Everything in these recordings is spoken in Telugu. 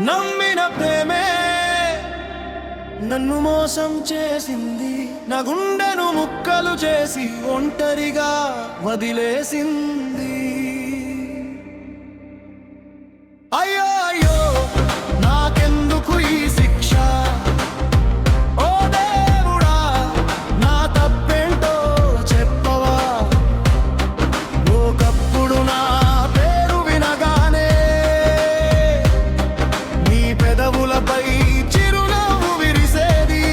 నమ్మిన ప్రేమే నన్ను మోసం చేసింది, నా గుండెను ముక్కలు చేసి ఒంటరిగా వదిలేసింది. అయ్యో అయ్యో నాకెందుకు ఈ శిక్ష, ఓ దేవుడా నా తప్పేంటో చెప్పవా. ఒకప్పుడు నా పేరు వినగానే నీ పెదవులపై చిరునవ్వు విరిసేది.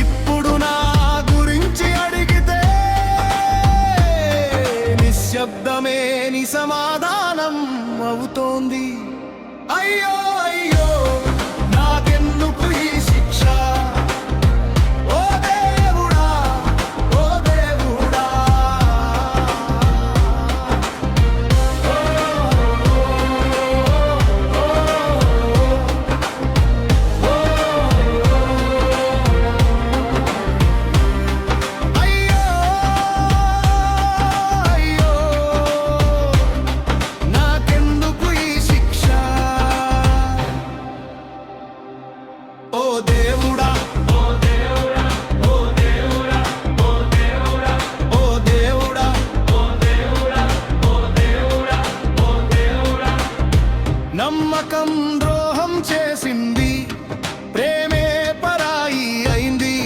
ఇప్పుడు నా గురించి అడిగితే నిశ్శబ్దమే నీ సమాధానం అవుతోంది. అయ్యో అయ్యో నాకెందుకు ఈ శిక్ష, ఓ దేవుడా ఓ దేవుడా. అయ్యో అయ్యో నాకెందుకు ఈ శిక్ష, ఓ దేవుడా ఓ దేవుడా ఓ దేవుడా ఓ దేవుడా ఓ దేవుడా ఓ దేవుడా ఓ దేవుడా ఓ దేవుడా. నమ్మకం ద్రోహం చేసింది, ప్రేమే పరాయి అయింది.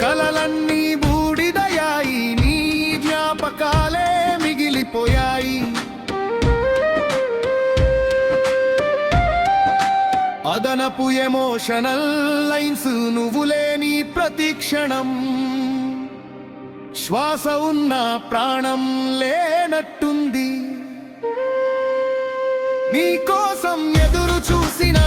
కలలన్నీ బూడిదయ్యాయి, నీ జ్ఞాపకాలే మిగిలిపోయాయి. అదనపు ఎమోషనల్ లైన్స్ నువ్వు లేని ప్రతి క్షణం, శ్వాస ఉన్న ప్రాణం లేనట్టుంది. నీ కోసం ఎదురు చూసిన